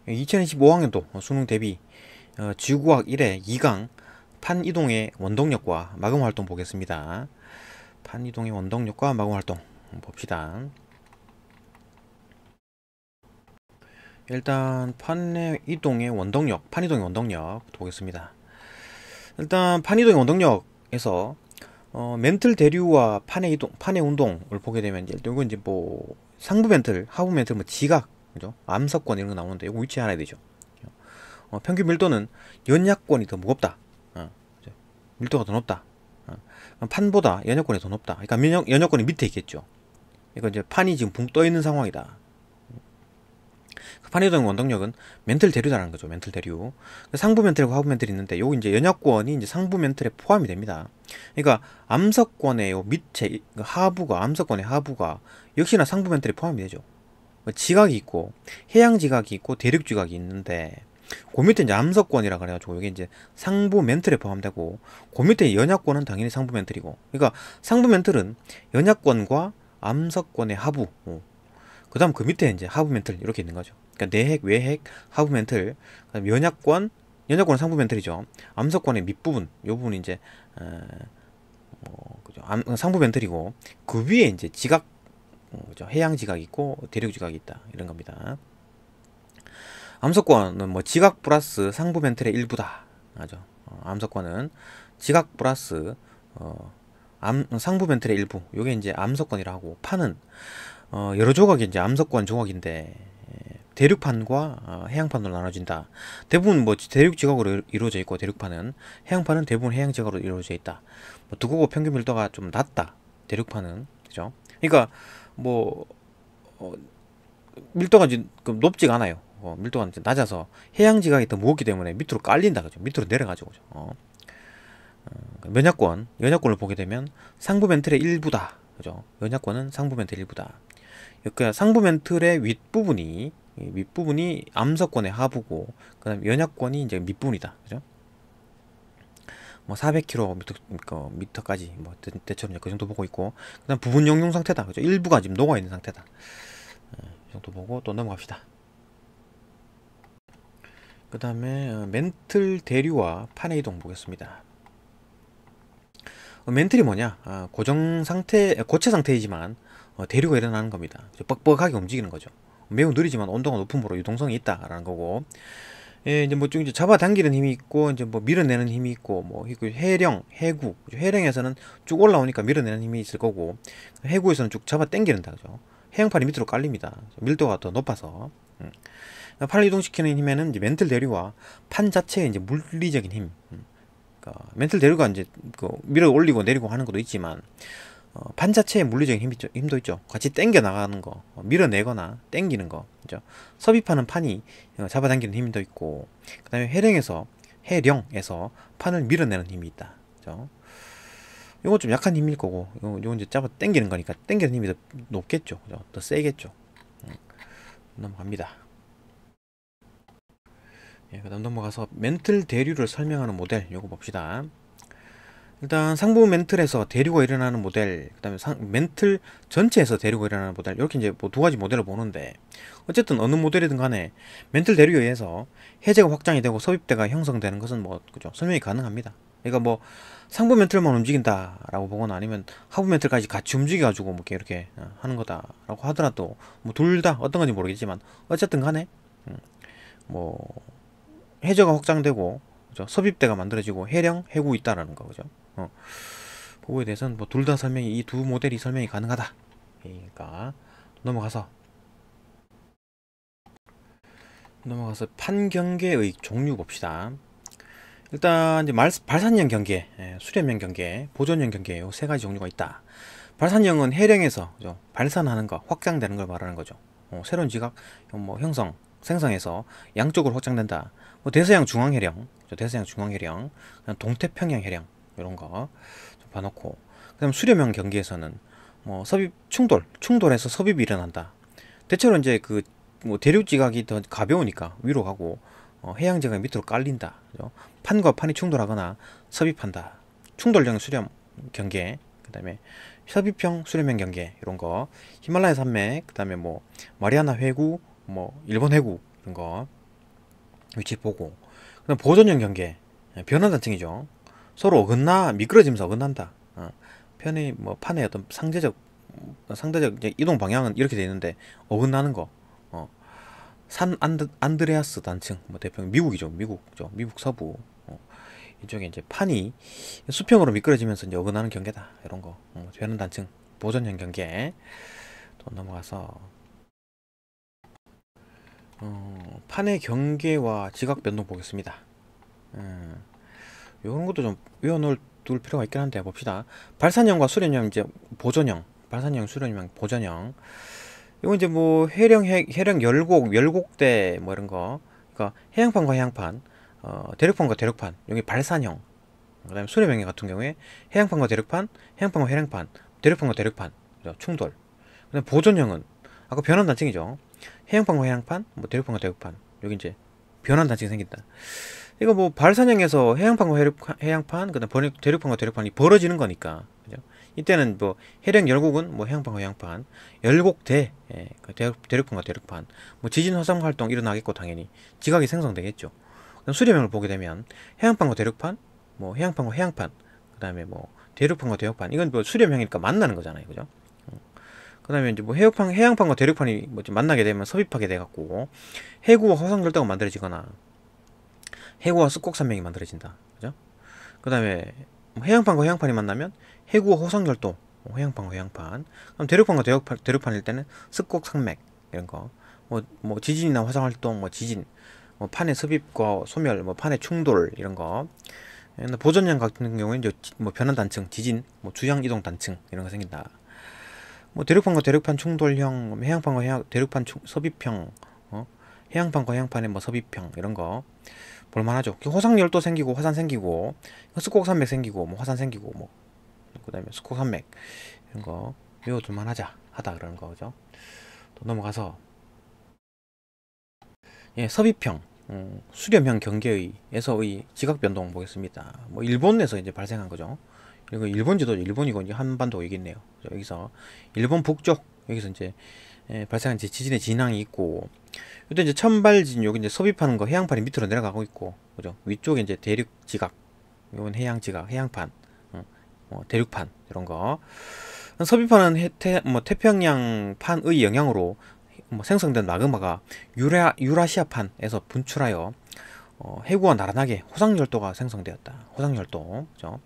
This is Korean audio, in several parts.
2025학년도 수능 대비 지구과학 1회 2강 판 이동의 원동력과 마금 활동 보겠습니다. 판 이동의 원동력과 마금 활동 봅시다. 일단 판 이동의 원동력 보겠습니다. 일단 판 이동의 원동력에서 멘틀 대류와 판의 운동을 보게 되면 이건 이제 뭐 상부 멘틀, 하부 멘틀, 뭐 지각, 그죠? 암석권 이런 거 나오는데 이거 위치 알아야 되죠. 평균 밀도는 연약권이 더 무겁다. 밀도가 더 높다. 판보다 연약권이 더 높다. 그러니까 연약권이 밑에 있겠죠. 이거 이제 판이 지금 붕 떠 있는 상황이다. 판 이동 원동력은 멘틀 대류라는 거죠. 멘틀 대류. 상부 멘틀과 하부 멘틀이 있는데 요거 이제 연약권이 이제 상부 멘틀에 포함이 됩니다. 그러니까 암석권의 요 밑에 암석권의 하부가 역시나 상부 멘틀에 포함이 되죠. 지각이 있고 해양 지각이 있고 대륙 지각이 있는데 그 밑에 이제 암석권이라 그래가지고 이게 이제 상부 멘틀에 포함되고 그 밑에 연약권은 당연히 상부 멘틀이고, 그러니까 상부 멘틀은 연약권과 암석권의 하부, 그 다음 그 밑에 이제 하부 멘틀 이렇게 있는 거죠. 그러니까 내핵, 외핵, 하부 멘틀, 그다음 연약권은 상부 멘틀이죠. 암석권의 밑부분, 요 부분이 이제 그죠? 상부 멘틀이고 그 위에 이제 지각, 그죠? 해양 지각이 있고 대륙 지각이 있다 이런 겁니다. 암석권은 뭐 지각 플러스 상부 멘틀의 일부다. 맞아. 암석권은 지각 플러스 상부 멘틀의 일부. 요게 이제 암석권이라 하고, 판은 여러 조각이 이제 암석권 조각인데 대륙판과 해양판으로 나눠진다. 대부분 뭐 대륙 지각으로 이루어져 있고, 대륙판은 해양판은 대부분 해양 지각으로 이루어져 있다. 뭐 두고고 평균 밀도가 좀 낮다. 대륙판은, 그죠? 그러니까 뭐 밀도가 이제 높지가 않아요. 밀도가 낮아서 해양 지각이 더 무겁기 때문에 밑으로 깔린다, 그죠? 밑으로 내려가죠, 그죠? 연약권을 보게 되면 상부 멘틀의 일부다, 그죠? 연약권은 상부 멘틀의 일부다. 그러니까 상부 멘틀의 윗부분이 암석권의 하부고, 그다음 연약권이 이제 밑부분이다, 그죠? 뭐 400km/m까지 뭐 대처럼 그 정도 보고 있고, 그다음 부분 용융 상태다, 그죠? 일부가 지금 녹아 있는 상태다. 이 정도 보고 또 넘어갑시다. 그 다음에 멘틀 대류와 판의 이동 보겠습니다. 멘틀이 뭐냐? 고체 상태이지만 대류가 일어나는 겁니다. 뻑뻑하게 움직이는 거죠. 매우 느리지만 온도가 높은 으로 유동성이 있다라는 거고, 이제 뭐 쭉 이제 잡아당기는 힘이 있고, 이제 뭐 밀어내는 힘이 있고, 뭐 해령, 해구, 해령에서는 쭉 올라오니까 밀어내는 힘이 있을 거고, 해구에서는 쭉 잡아당기는다, 그죠? 해양판이 밑으로 깔립니다. 밀도가 더 높아서. 판을 이동시키는 힘에는 이제 멘틀 대류와 판 자체의 이제 물리적인 힘, 그러니까 멘틀 대류가 이제 밀어 올리고 내리고 하는 것도 있지만, 판 자체의 물리적인 힘도 있죠. 같이 당겨 나가는 거, 밀어내거나 당기는 거, 그죠? 섭입하는 판이 잡아당기는 힘도 있고, 그다음에 해령에서 판을 밀어내는 힘이 있다, 그죠? 이건 좀 약한 힘일 거고, 이거 이제 잡아 당기는 거니까 당기는 힘이 더 높겠죠, 그죠? 더 세겠죠. 넘어갑니다. 그 다음 넘어가서 멘틀 대류를 설명하는 모델 요거 봅시다. 일단 상부 멘틀에서 대류가 일어나는 모델, 그 다음에 멘틀 전체에서 대류가 일어나는 모델, 이렇게 이제 뭐 두 가지 모델을 보는데, 어쨌든 어느 모델이든 간에 멘틀 대류에 의해서 해제가 확장이 되고 섭입대가 형성되는 것은 뭐, 그죠? 설명이 가능합니다. 그러니까 뭐 상부 멘틀만 움직인다 라고 보거나, 아니면 하부 멘틀까지 같이 움직여가지고 뭐 이렇게 하는 거다 라고 하더라도, 뭐 둘 다 어떤 건지 모르겠지만 어쨌든 간에 뭐 해저가 확장되고, 그죠? 섭입대가 만들어지고 해령, 해구 있다라는 거, 그죠? 그거에 대해서는 뭐 둘 다 이 두 모델이 설명이 가능하다. 그러니까 넘어가서 판경계의 종류 봅시다. 일단 이제 발산형 경계, 수렴형 경계, 보존형 경계, 요 세 가지 종류가 있다. 발산형은 해령에서, 그죠? 발산하는 거, 확장되는 걸 말하는 거죠. 새로운 지각 뭐 생성해서 양쪽으로 확장된다. 뭐 대서양 중앙해령, 대서양 중앙해령, 동태평양 해령 이런 거 좀 봐놓고, 그다음 수렴형 경계에서는 뭐 섭입 충돌해서 섭입이 일어난다. 대체로 이제 뭐 대륙 지각이 더 가벼우니까 위로 가고, 해양 지각이 밑으로 깔린다. 그죠? 판과 판이 충돌하거나 섭입한다. 충돌형 수렴 경계, 그다음에 섭입형 수렴형 경계 이런 거, 히말라야 산맥, 그다음에 뭐 마리아나 회구, 뭐 일본 회구 이런 거. 위치 보고. 그다음 보존형 경계. 변환 단층이죠. 서로 어긋나 미끄러지면서 어긋난다. 편의 뭐 판의 어떤 상대적 이제 이동 방향은 이렇게 되어 있는데 어긋나는 거. 산 안드레아스 단층 뭐 대표는 미국이죠. 미국죠. 미국 서부. 이쪽에 이제 판이 수평으로 미끄러지면서 이제 어긋나는 경계다. 이런 거. 변환 단층 보존형 경계. 또 넘어가서 판의 경계와 지각 변동 보겠습니다. 이런 것도 좀 외워놓을 둘 필요가 있긴 한데 봅시다. 발산형과 수렴형 이제 보존형, 발산형, 수렴형, 보존형. 이건 이제 뭐 해령 열곡대 뭐 이런 거. 그러니까 해양판과 해양판, 대륙판과 대륙판. 여기 발산형. 그다음에 수렴형 같은 경우에 해양판과 대륙판, 해양판과 해양판, 대륙판과 대륙판. 충돌. 그다음 보존형은 아까 변환 단층이죠. 해양판과 해양판, 뭐 대륙판과 대륙판. 여기 이제 변환 단층이 생긴다. 이거 뭐 발산형에서 해양판과 해양판, 그다음 대륙판과 대륙판이 벌어지는 거니까. 그죠? 이때는 뭐 해령 열곡은 뭐 해양판과 해양판, 열곡대, 그 대륙판과 대륙판, 뭐 지진 화산 활동 일어나겠고 당연히 지각이 생성되겠죠. 그럼 수렴형을 보게 되면 해양판과 대륙판, 뭐 해양판과 해양판, 그다음에 뭐 대륙판과 대륙판. 이건 뭐 수렴형이니까 만나는 거잖아요, 그죠? 그 다음에 이제 뭐 해양판과 대륙판이 뭐 만나게 되면 섭입하게 돼갖고 해구와 화산열도가 만들어지거나 해구와 습곡산맥이 만들어진다. 그죠? 그 다음에 해양판과 해양판이 만나면 해구와 호상열도, 해양판과 해양판. 그럼 대륙판과 대륙판일 때는 습곡산맥 이런 거. 뭐 지진이나 화산활동, 뭐 지진, 뭐 판의 습입과 소멸, 뭐 판의 충돌 이런 거. 보존형 같은 경우에는 이제 뭐 변환 단층, 지진, 뭐 주양 이동 단층 이런 거 생긴다. 뭐 대륙판과 대륙판 충돌형, 해양판과 대륙판 섭입형, 해양판과 해양판의 뭐 섭입형 이런 거 볼만하죠. 호상열도 생기고 화산 생기고 습곡산맥 생기고 뭐 화산 생기고 뭐 그다음에 습곡산맥 이런 거 외워둘만 하다 그러는 거죠. 또 넘어가서 섭입형, 수렴형 경계에서의 지각 변동 보겠습니다. 뭐 일본에서 이제 발생한 거죠. 그리고 일본 지도 일본이고 이제 한반도 얘기네요. 여기서 일본 북쪽 여기서 이제 발생한 지진의 진앙이 있고, 이때 이제 천발진 여기 이제 섭입하는 거 해양판이 밑으로 내려가고 있고, 그죠? 위쪽에 이제 대륙 지각, 이건 해양 지각, 해양판, 대륙판 이런 거. 섭입하는 태평양 판의 영향으로 뭐 생성된 마그마가 유라시아판에서 분출하여 해구와 나란하게 호상열도가 생성되었다. 호상열도, 그죠?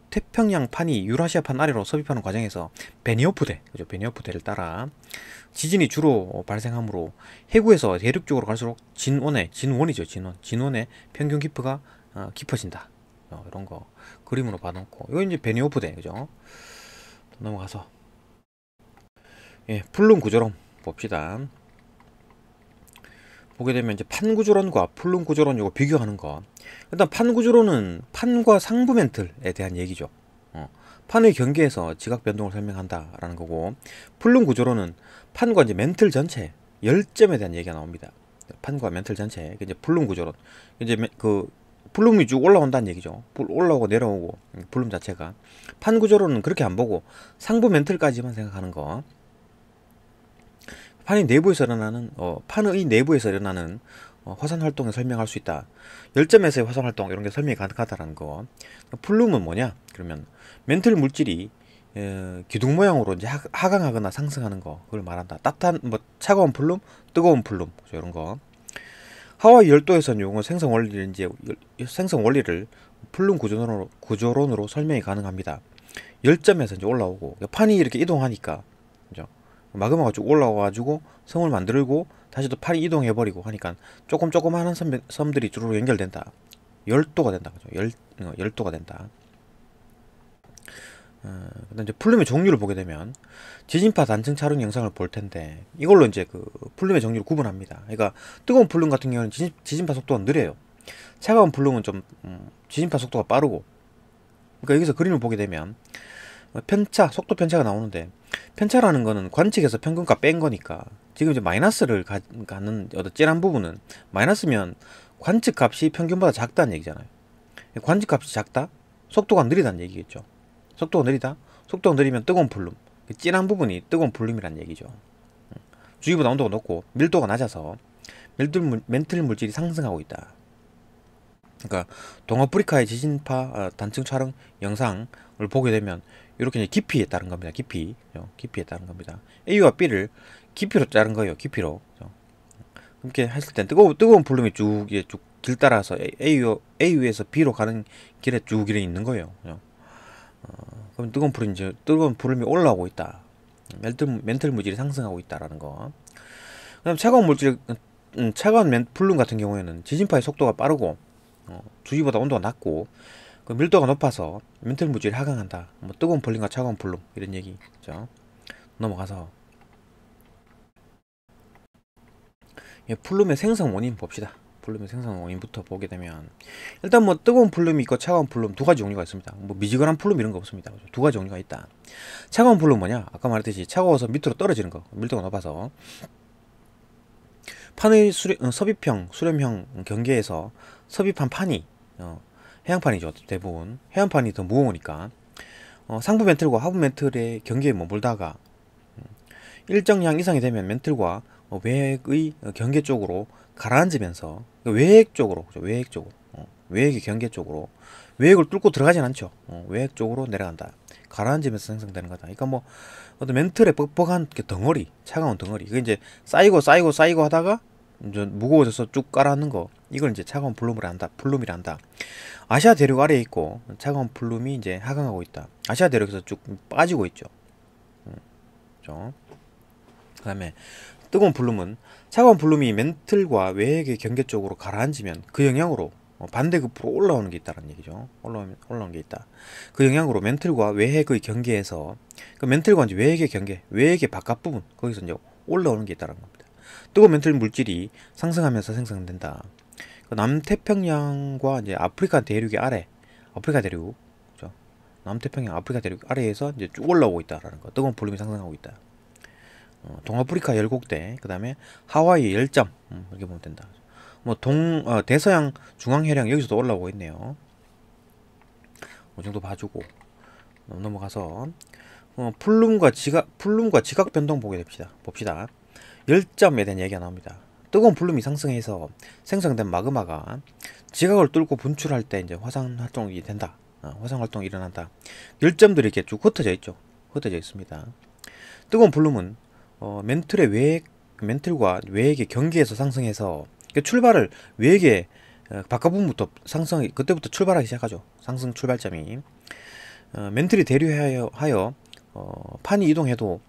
태평양판이 유라시아판 아래로 섭입하는 과정에서 베니오프대, 그죠? 베니오프대를 따라 지진이 주로 발생하므로 해구에서 대륙 쪽으로 갈수록 진원이죠. 진원의 평균 깊이가 깊어진다. 이런 거 그림으로 봐놓고, 이거 이제 베니오프대, 그죠? 넘어가서 풀룸 구조론 봅시다. 보게 되면 이제 판구조론과 풀룸 구조론 요거 비교하는 거. 일단 판구조론은 판과 상부 멘틀에 대한 얘기죠. 판의 경계에서 지각 변동을 설명한다라는 거고, 풀룸 구조론은 판과 이제 멘틀 전체 열점에 대한 얘기가 나옵니다. 판과 멘틀 전체, 이제 풀룸 구조론. 이제 그 풀룸이 쭉 올라온다는 얘기죠. 올라오고 내려오고 풀룸 자체가. 판 구조론은 그렇게 안 보고 상부 멘틀까지만 생각하는 거. 판의 내부에서 일어나는 판의 내부에서 일어나는 화산 활동을 설명할 수 있다. 열점에서의 화산 활동 이런 게 설명이 가능하다라는 거. 풀룸은 뭐냐? 그러면 멘틀 물질이 기둥 모양으로 이제 하강하거나 상승하는 거, 그걸 말한다. 따뜻한 뭐 차가운 풀룸, 뜨거운 풀룸, 이런 거. 하와이 열도에서는 요거 생성 원리를 풀룸 구조론으로 설명이 가능합니다. 열점에서 이제 올라오고 판이 이렇게 이동하니까, 그죠? 마그마가 쭉 올라와가지고 섬을 만들고 다시 또 판이 이동해버리고 하니까 조그마한 섬들이 주로 연결된다. 열도가 된다, 그죠? 열도가 된다. 그다음 이제 풀룸의 종류를 보게 되면 지진파 단층 촬영 영상을 볼 텐데, 이걸로 이제 그 풀룸의 종류를 구분합니다. 그러니까 뜨거운 풀룸 같은 경우는 지진파 속도가 느려요. 차가운 풀룸은 좀 지진파 속도가 빠르고. 그러니까 여기서 그림을 보게 되면 속도 편차가 나오는데, 편차라는 거는 관측에서 평균값 뺀 거니까 지금 이제 마이너스를 갖는 어떤 찔한 부분은, 마이너스면 관측값이 평균보다 작다는 얘기잖아요. 관측값이 작다? 속도가 느리다는 얘기겠죠. 속도가 느리다? 속도가 느리면 뜨거운 풀룸, 찐한 부분이 뜨거운 풀룸이란 얘기죠. 주위보다 온도가 높고 밀도가 낮아서 멘틀 물질이 상승하고 있다. 그러니까 동아프리카의 지진파 단층 촬영 영상을 보게 되면 이렇게 깊이에 따른 겁니다. 깊이에 따른 겁니다. A와 B를 깊이로 자른 거예요. 깊이로. 그렇게 했을 땐 뜨거운 플룸이 쭉 길 따라서 A에서 B로 가는 길에 쭉 길에 있는 거예요. 그럼 뜨거운 플룸이 올라오고 있다. 멘틀 물질이 상승하고 있다라는 거. 그다음 차가운 플룸 같은 경우에는 지진파의 속도가 빠르고 주위보다 온도가 낮고 그 밀도가 높아서 멘틀 물질이 하강한다. 뭐 뜨거운 플룸과 차가운 플룸 이런 얘기죠. 넘어가서 플룸의 생성 원인 봅시다. 플룸의 생성 원인부터 보게 되면 일단 뭐 뜨거운 플룸이 있고 차가운 플룸 두 가지 종류가 있습니다. 뭐 미지근한 플룸 이런 거 없습니다. 두 가지 종류가 있다. 차가운 플룸 뭐냐? 아까 말했듯이 차가워서 밑으로 떨어지는 거. 밀도가 높아서 판의 섭입형, 수렴형 경계에서 섭입한 판이 해양판이죠. 대부분 해안판이 더 무거우니까 상부 멘틀과 하부 멘틀의 경계에 머물다가 일정량 이상이 되면 멘틀과 외핵의 경계 쪽으로 가라앉으면서 외핵 쪽으로 외핵의 경계 쪽으로 외핵을 뚫고 들어가진 않죠. 외핵 쪽으로 내려간다. 가라앉으면서 생성되는 거다. 그러니까 뭐 어떤 멘틀의 뻑뻑한 덩어리, 차가운 덩어리. 이게 이제 쌓이고 하다가 이제 무거워져서 쭉 깔아앉는 거. 이걸 이제 차가운 플룸이라 한다. 아시아 대륙 아래에 있고 차가운 플룸이 이제 하강하고 있다. 아시아 대륙에서 쭉 빠지고 있죠. 그렇죠? 그다음에 뜨거운 플룸은 차가운 플룸이 멘틀과 외핵의 경계 쪽으로 가라앉으면 그 영향으로 반대급부로 올라오는 게 있다는 얘기죠. 올라오는 게 있다. 그 영향으로 멘틀과 외핵의 경계에서 그 멘틀과 이제 외핵의 경계, 외핵의 바깥 부분 거기서 이제 올라오는 게 있다는 겁니다. 뜨거운 멘틀 물질이 상승하면서 생성된다. 그 남태평양과 이제 아프리카 대륙의 아래, 아프리카 대륙, 그죠? 남태평양 아프리카 대륙 아래에서 이제 쭉 올라오고 있다라는 거. 뜨거운 플룸이 상승하고 있다. 동아프리카 열곡대, 그 다음에 하와이 열점, 이렇게 보면 된다. 뭐 대서양 중앙해령 여기서도 올라오고 있네요. 이 정도 봐주고 넘어가서 플룸과 지각 변동 보게 봅시다. 열점에 대한 얘기가 나옵니다. 뜨거운 플룸이 상승해서 생성된 마그마가 지각을 뚫고 분출할 때 이제 화산 활동이 된다. 화산 활동이 일어난다. 열점들이 이렇게 쭉 흩어져 있습니다. 뜨거운 플룸은 멘틀과 외핵의 경계에서 상승해서 출발을 외핵의 바깥 부분부터 그때부터 출발하기 시작하죠. 상승 출발점이 멘틀이 대류하여 판이 이동해도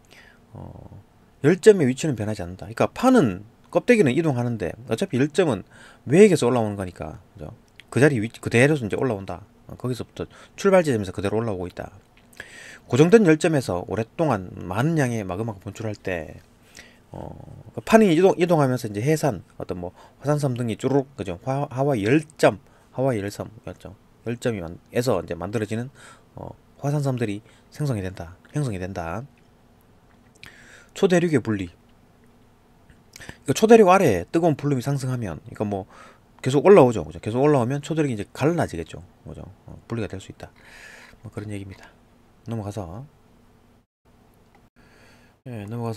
열점의 위치는 변하지 않는다. 그러니까 판은 껍데기는 이동하는데 어차피 열점은 외핵에서 올라오는 거니까 그죠? 그 자리 그대로서 이제 올라온다. 거기서부터 출발 지점에서 그대로 올라오고 있다. 고정된 열점에서 오랫동안 많은 양의 마그마가 분출할 때 그 판이 이동하면서 이제 해산 어떤 뭐 화산섬 등이 쭈르륵 그죠? 하와이 열점이었죠. 열점에서 이제 만들어지는 화산섬들이 형성이 된다. 초대륙의 분리. 초대륙 아래에 뜨거운 플룸이 상승하면, 그러니까 뭐 계속 올라오죠. 그죠? 계속 올라오면 초대륙이 이제 갈라지겠죠. 그죠? 분리가 될 수 있다. 뭐 그런 얘기입니다. 넘어가서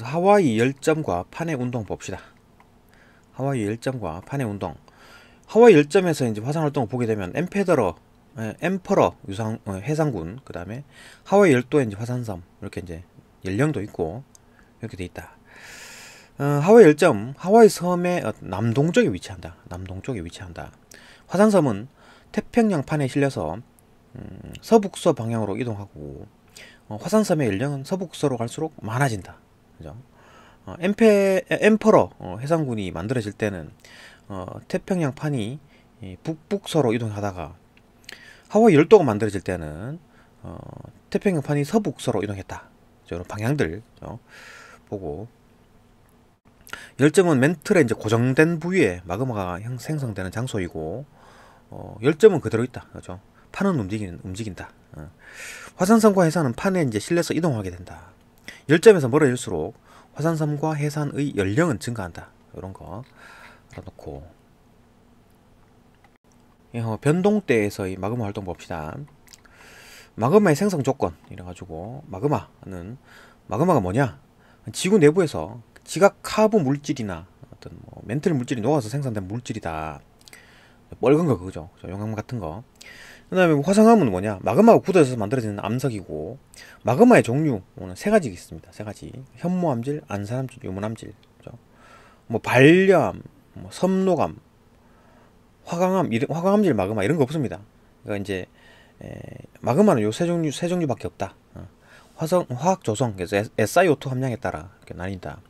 하와이 열점과 판의 운동 봅시다. 하와이 열점과 판의 운동. 하와이 열점에서 이제 화산 활동을 보게 되면 엠퍼러 유상 해상군, 그 다음에 하와이 열도의 이제 화산섬 이렇게 이제 연령도 있고 이렇게 돼 있다. 하와이 열점, 하와이 섬의 남동쪽에 위치한다. 화산섬은 태평양판에 실려서 서북서 방향으로 이동하고 화산섬의 연령은 서북서로 갈수록 많아진다. 그죠? 엠퍼러 해상군이 만들어질 때는 태평양판이 북북서로 이동하다가 하와이 열도가 만들어질 때는 태평양판이 서북서로 이동했다. 이런 방향들 보고, 열점은 멘틀에 이제 고정된 부위에 마그마가 생성되는 장소이고 열점은 그대로 있다. 그죠? 판은 움직인다. 화산섬과 해산은 판에 이제 실려서 이동하게 된다. 열점에서 멀어질수록 화산섬과 해산의 연령은 증가한다. 이런 거 알아놓고, 변동대에서의 마그마 활동 봅시다. 마그마의 생성 조건 이래가지고 마그마가 뭐냐? 지구 내부에서 지각 하부 물질이나 어떤 뭐 멘틀 물질이 녹아서 생성된 물질이다. 빨간 거 그거죠. 용암 같은 거. 그다음에 화성암은 뭐냐? 마그마가 굳어져서 만들어지는 암석이고, 마그마의 종류는 세 가지 있습니다. 세 가지. 현무암질, 안산암질, 유문암질. 그죠? 뭐 발려암, 뭐 섬노암, 화강암질 마그마 이런 거 없습니다. 그러니까 이제 마그마는 요 세 종류밖에 없다. 화학 조성, 그래서 SiO2 함량에 따라 이렇게 나뉜다.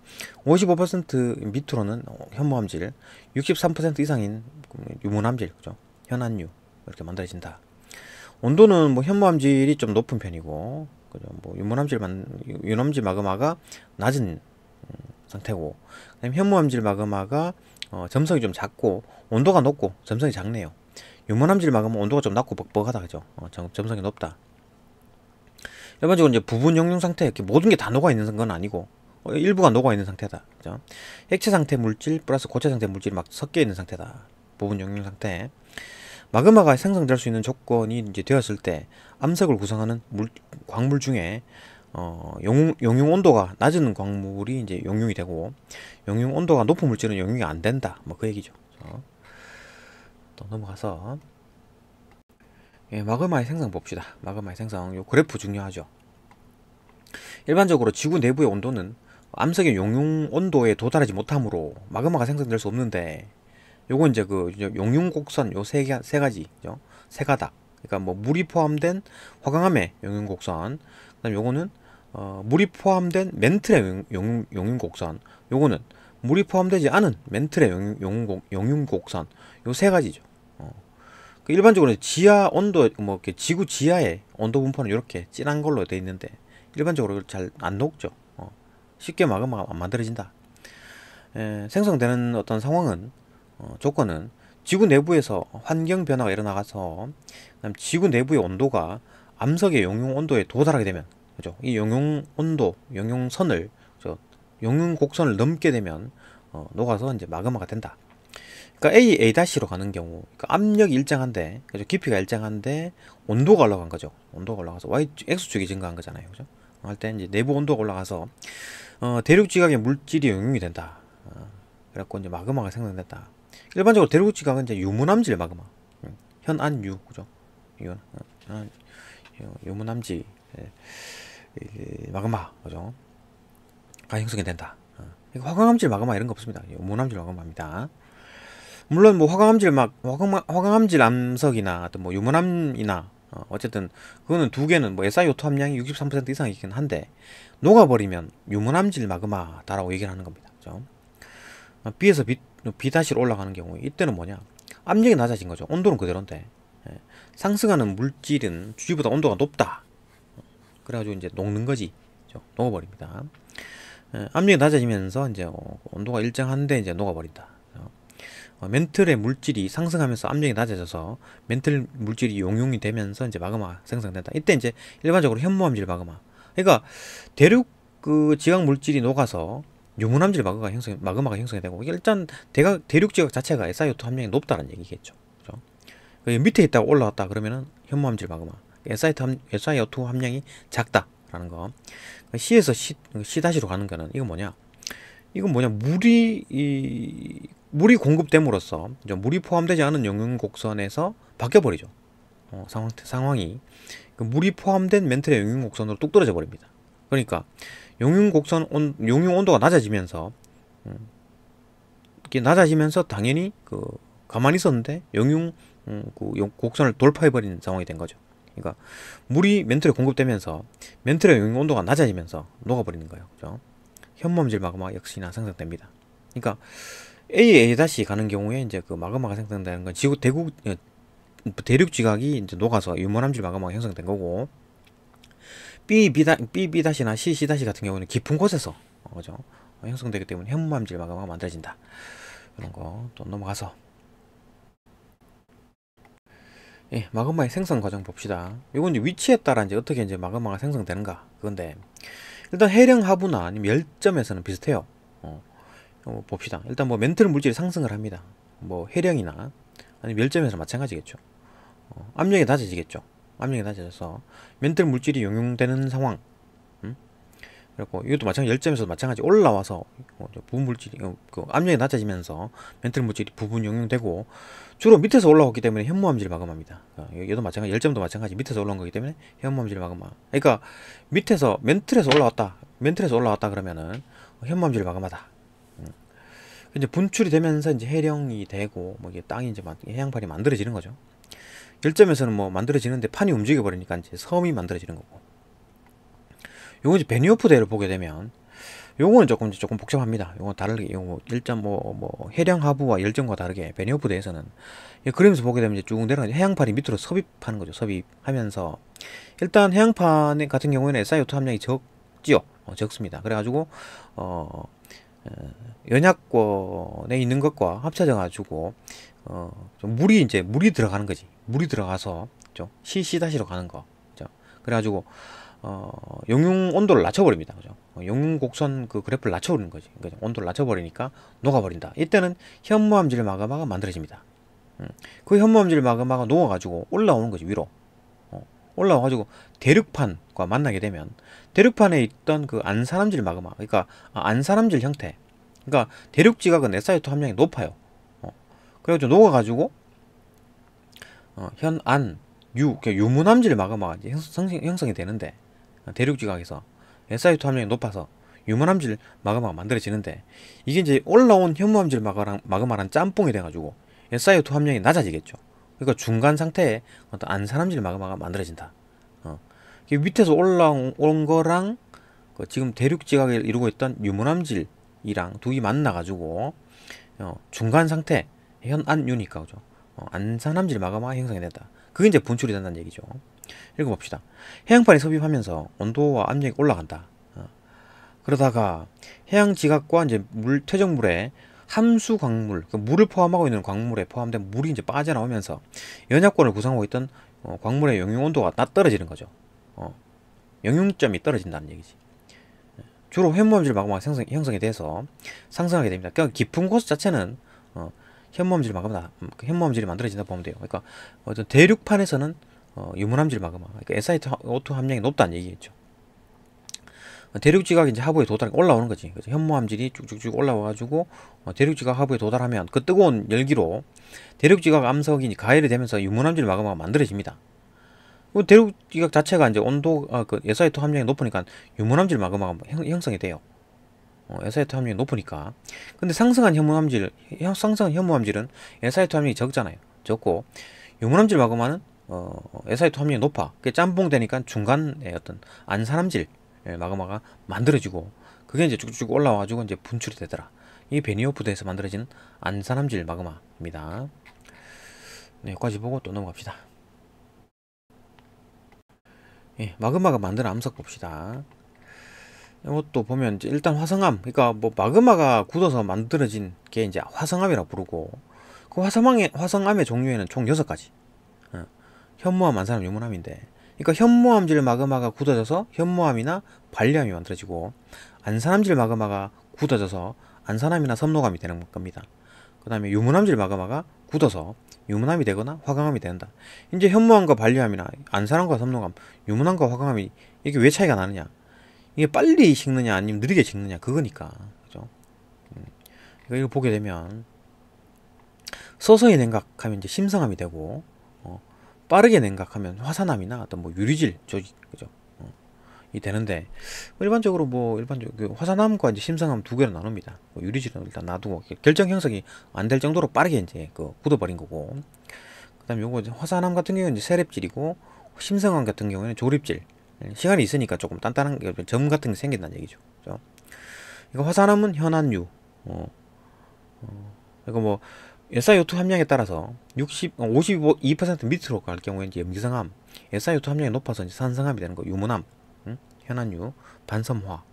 55% 밑으로는 현무암질, 63% 이상인 유문암질, 그죠? 현안유 이렇게 만들어진다. 온도는 뭐 현무암질이 좀 높은 편이고, 그죠? 뭐 유문암질 마그마가 낮은 상태고, 그다음에 현무암질 마그마가 점성이 좀 작고 온도가 높고 점성이 작네요. 유문암질 마그마 온도가 좀 낮고 뻑뻑하다, 그죠? 점성이 높다. 일반적으로 이제 부분溶융 상태, 이렇게 모든 게 다 녹아 있는 건 아니고 일부가 녹아 있는 상태다. 그죠? 액체 상태 물질 플러스 고체 상태 물질이 막 섞여 있는 상태다. 부분溶융 상태. 마그마가 생성될 수 있는 조건이 이제 되었을 때 암석을 구성하는 광물 중에 용융 온도가 낮은 광물이 이제 용융이 되고, 용융 온도가 높은 물질은 용융이 안 된다. 뭐 그 얘기죠. 또 넘어가서 마그마의 생성 봅시다. 마그마의 생성, 요 그래프 중요하죠. 일반적으로 지구 내부의 온도는 암석의 용융 온도에 도달하지 못하므로 마그마가 생성될 수 없는데, 요거 이제 그 용융 곡선 요 세 가지, 세 가닥. 그러니까 뭐 물이 포함된 화강암의 용융 곡선, 그다음 요거는 물이 포함된 멘틀의 용융 곡선, 요거는 물이 포함되지 않은 멘틀의 용융 곡선, 요 세 가지죠. 일반적으로 지하 온도, 뭐 이렇게 지구 지하의 온도 분포는 이렇게 진한 걸로 되어 있는데 일반적으로 잘 안 녹죠. 쉽게 마그마가 안 만들어진다. 생성되는 어떤 상황은 조건은 지구 내부에서 환경 변화가 일어나서 그다음 지구 내부의 온도가 암석의 용융 온도에 도달하게 되면, 그죠? 이 용융 온도, 용융선을, 용융 곡선을 넘게 되면 녹아서 이제 마그마가 된다. 그러니까 A-로 가는 경우, 그러니까 압력이 일정한데, 그죠? 깊이가 일정한데 온도가 올라간 거죠. 온도가 올라가서 X축이 증가한 거잖아요, 그죠? 할 때 이제 내부 온도가 올라가서 대륙 지각의 물질이 용융이 된다. 그래갖고 이제 마그마가 생성된다. 일반적으로 대륙 지각은 이제 유문암질 마그마, 현안유, 그죠? 유문암질 마그마, 그죠? 가 형성이 된다. 화강암질 마그마 이런 거 없습니다. 유문암질 마그마입니다. 물론 뭐 화강암질 암석이나 또 뭐 유문암이나 어쨌든 그거는 두 개는 뭐 SiO2 함량이 63% 이상이긴 한데 녹아버리면 유문암질 마그마다라고 얘기를 하는 겁니다. 그죠? B에서 B-로 올라가는 경우 이때는 뭐냐? 압력이 낮아진 거죠. 온도는 그대로인데 상승하는 물질은 주위보다 온도가 높다. 그래가지고 이제 녹는 거지. 그죠? 녹아버립니다. 압력이 낮아지면서 이제 온도가 일정한데 이제 녹아버린다. 멘틀의 물질이 상승하면서 압력이 낮아져서 멘틀 물질이 용융이 되면서 이제 마그마 생성된다. 이때 이제 일반적으로 현무암질 마그마. 그러니까 대륙 그 지각 물질이 녹아서 유문암질 마그마가 형성이 되고, 일단 대륙 지각 자체가 SiO2 함량이 높다는 얘기겠죠. 그죠? 밑에 있다가 올라왔다 그러면은 현무암질 마그마. SiO2 함량이 작다라는 거. C에서 C-로 가는 거는 이건 뭐냐? 물이 공급됨으로써 물이 포함되지 않은 용융 곡선에서 바뀌어버리죠. 상황이 물이 포함된 멘틀의 용융 곡선으로 뚝 떨어져 버립니다. 그러니까 용융 온도가 낮아지면서 이렇게 낮아지면서 당연히 가만히 있었는데 곡선을 돌파해 버리는 상황이 된 거죠. 그러니까 물이 멘틀에 공급되면서 멘틀의 용융 온도가 낮아지면서 녹아버리는 거예요. 그죠? 현무암질 마그마 역시나 생성됩니다. 그러니까 A 가는 경우에 이제 그 마그마가 생성되는 건 대륙 지각이 이제 녹아서 유문암질 마그마가 형성된 거고, B-나 C 같은 경우는 깊은 곳에서 그죠? 형성되기 때문에 현무암질 마그마가 만들어진다. 이런 거 또 넘어가서 마그마의 생성 과정 봅시다. 이건 이제 위치에 따라 이제 어떻게 이제 마그마가 생성되는가 그건데, 일단 해령 하부나 아니면 열점에서는 비슷해요. 봅시다. 일단 뭐 멘틀 물질이 상승을 합니다. 뭐 해령이나 아니면 열점에서 마찬가지겠죠. 압력이 낮아지겠죠. 압력이 낮아져서 멘틀 물질이 용융되는 상황. 그리고 이것도 마찬가지 열점에서도 마찬가지 올라와서 부물질이 그 압력이 낮아지면서 멘틀 물질이 부분 용융되고 주로 밑에서 올라왔기 때문에 현무암질을 마감합니다. 얘도 마찬가지 열점도 마찬가지 밑에서 올라온 거기 때문에 현무암질을 마감하. 그러니까 밑에서 멘틀에서 올라왔다 그러면은 현무암질을 마감하다. 이제 분출이 되면서 이제 해령이 되고 뭐 이게 땅이 이제 해양판이 만들어지는 거죠. 열점에서는 뭐 만들어지는데 판이 움직여 버리니까 이제 섬이 만들어지는 거고. 요거 이제 베니오프 대를 보게 되면 요거는 조금 복잡합니다. 요거 다르게 요거 일점 뭐 해령 하부와 열점과 다르게 베니오프 대에서는 그림에서 보게 되면 이제 쭉 내려가 해양판이 밑으로 섭입하는 거죠. 섭입하면서 일단 해양판 같은 경우에는 SiO2 함량이 적지요. 적습니다. 그래가지고 연약권에 있는 것과 합쳐져 가지고 좀 물이 들어가는 거지. 물이 들어가서 좀 CC-로 가는 거. 그죠? 그래가지고 용융 온도를 낮춰버립니다. 그죠? 용융 곡선 그 그래프를 낮춰버리는 거지. 그죠? 온도를 낮춰버리니까 녹아버린다. 이때는 현무암질 마그마가 만들어집니다. 그 현무암질 마그마가 녹아가지고 올라오는 거지, 위로. 올라와가지고 대륙판과 만나게 되면 대륙판에 있던 그 안산암질 마그마, 그러니까 안산암질 형태. 그러니까 대륙지각은 SiO2 함량이 높아요. 그래가지고 녹아가지고 현안 유 유문암질 마그마가 이제 형성이 되는데 대륙지각에서 SiO2 함량이 높아서 유문암질 마그마가 만들어지는데 이게 이제 올라온 현무암질 마그마란 짬뽕이 돼가지고 SiO2 함량이 낮아지겠죠. 그러니까 중간 상태에 어떤 안산암질 마그마가 만들어진다. 밑에서 올라온 거랑 그 지금 대륙지각을 이루고 있던 유문암질이랑 두개 만나가지고 중간 상태 현안유니까 그죠. 안산암질 마그마가 형성이 된다. 그게 이제 분출이 된다는 얘기죠. 읽어봅시다. 해양판이 섭입하면서 온도와 압력이 올라간다. 그러다가 해양 지각과 이제 퇴적물에 함수 광물, 그러니까 물을 포함하고 있는 광물에 포함된 물이 이제 빠져나오면서 연약권을 구성하고 있던 광물의 용융 온도가 떨어지는 거죠. 용융점이 떨어진다는 얘기지. 주로 현무암질 마그마가 형성이 돼서 상승하게 됩니다. 그러니까 깊은 곳 자체는 현무암질 마그마, 현무암질이 만들어진다 보면 돼요. 그러니까 어떤 대륙판에서는 유문암질 마그마, 그러니까 SiO2 함량이 높다는 얘기겠죠. 대륙지각 이제 하부에 올라오는 거지. 그래서 현무암질이 쭉쭉쭉 올라와가지고 대륙지각 하부에 도달하면 그 뜨거운 열기로 대륙지각 암석이 가열이 되면서 유문암질 마그마가 만들어집니다. 그 대륙지각 자체가 이제 온도 그 SiO2 함량이 높으니까 유문암질 마그마가 형성이 돼요. SiO2 함량이 높으니까. 근데 상승한 현무암질은 SiO2 함량이 적잖아요. 적고 유문암질 마그마는 SiO2 함량이 높아. 그게 짬뽕 되니까 중간에 어떤 안산암질 마그마가 만들어지고 그게 이제 쭉쭉 올라와가지고 이제 분출이 되더라. 이 베니오프 대에서 만들어진 안산암질 마그마입니다. 네, 여기까지 보고 또 넘어갑시다. 예, 마그마가 만드는 암석 봅시다. 이것도 보면 이제 일단 화성암, 그러니까 뭐 마그마가 굳어서 만들어진 게 이제 화성암이라고 부르고 그 화성암의 종류에는 총 6가지. 현무암, 안산암, 유문암인데, 그러니까 현무암질 마그마가 굳어져서 현무암이나 관리암이 만들어지고 안산암질 마그마가 굳어져서 안산암이나 섬노암이 되는 겁니다. 그 다음에 유문암질 마그마가 굳어서 유문암이 되거나 화강암이 된다. 이제 현무암과 관리암이나 안산암과 섬노암, 유문암과 화강암이 이게 왜 차이가 나느냐? 이게 빨리 식느냐 아니면 느리게 식느냐 그거니까. 그죠? 이거 보게 되면 서서히 냉각하면 이제 심성암이 되고 빠르게 냉각하면 화산암이나 어떤 뭐 유리질 조직, 그죠? 이 되는데 일반적으로 그 화산암과 이제 심성암 두 개로 나눕니다. 유리질은 일단 놔두고 결정 형성이 안 될 정도로 빠르게 이제 굳어버린 거고, 그다음에 요거 화산암 같은 경우는 이제 세랩질이고 심성암 같은 경우에는 조립질. 시간이 있으니까 조금 단단한 점 같은 게 생긴다는 얘기죠. 그죠? 이거 화산암은 현안유. 이거 뭐 SiO2 함량에 따라서 52% 밑으로 갈 경우에 이제 염기성암, SiO2 함량이 높아서 이제 산성암이 되는 거, 유문암, 현안유, 반섬화.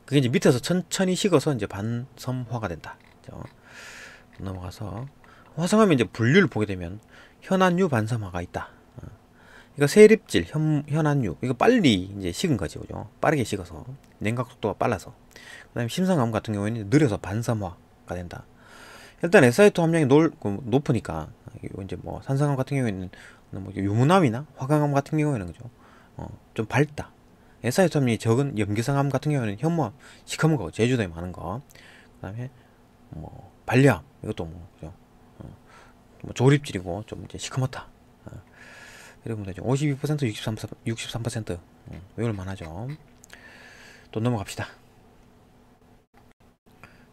그게 이제 밑에서 천천히 식어서 이제 반섬화가 된다. 그죠? 넘어가서 화성암에 이제 분류를 보게 되면 현안유, 반섬화가 있다. 이거 세립질, 현안유, 이거 빨리 이제 식은 거지, 그죠? 빠르게 식어서 냉각 속도가 빨라서. 그다음에 심성암 같은 경우에는 느려서 반섬화가 된다. 일단 SiO2 함량이 높으니까 이제 뭐 산성암 같은 경우에는 뭐 유문암이나 화강암 같은 경우에는 그죠? 좀 밝다. SiO2이 적은 염기성암 같은 경우에는 현무암, 시커먼 거, 제주도에 많은 거. 그 다음에 뭐 발리암, 이것도 뭐, 그죠? 뭐 조립질이고 좀 이제 시커멓다. 여러분들 52%, 63%, 외울만 하죠. 또 넘어갑시다.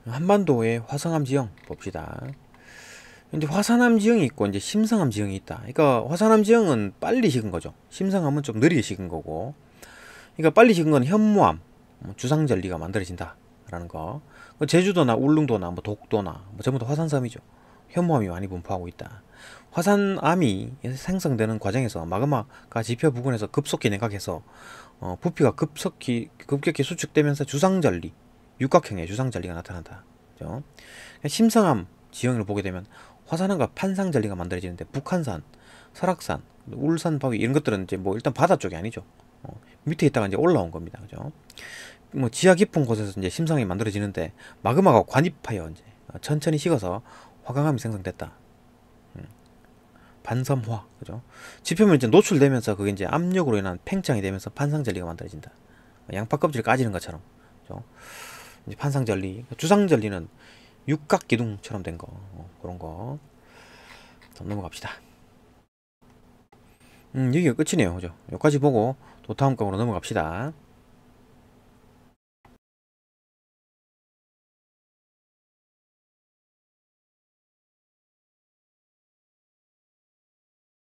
한반도의 화성암 지형 봅시다. 이제 화산암 지형이 있고 이제 심성암 지형이 있다. 그러니까 화산암 지형은 빨리 식은 거죠. 심성암은 좀 느리게 식은 거고. 그러니까 빨리 식은 건 현무암, 주상절리가 만들어진다라는 거. 제주도나 울릉도나 뭐 독도나 뭐 전부 다 화산섬이죠. 현무암이 많이 분포하고 있다. 화산암이 생성되는 과정에서 마그마가 지표 부근에서 급속히 냉각해서 부피가 급격히 수축되면서 주상절리, 육각형의 주상절리가 나타난다. 그죠? 심성암 지형을 보게 되면 화산암과 판상절리가 만들어지는데 북한산, 설악산, 울산 바위 이런 것들은 이제 뭐 일단 바다 쪽이 아니죠. 밑에 있다가 이제 올라온 겁니다. 그죠? 뭐 지하 깊은 곳에서 이제 심성이 만들어지는데 마그마가 관입하여 이제 천천히 식어서 화강암이 생성됐다. 반섬화, 그죠? 지표면 이제 노출되면서 그게 이제 압력으로 인한 팽창이 되면서 판상젤리가 만들어진다. 양파 껍질 까지는 것처럼, 그죠? 이제 판상젤리, 주상젤리는 육각기둥처럼 된 거, 그런 거. 넘어갑시다. 여기가 끝이네요, 그죠? 여기까지 보고 또 다음 강으로 넘어갑시다.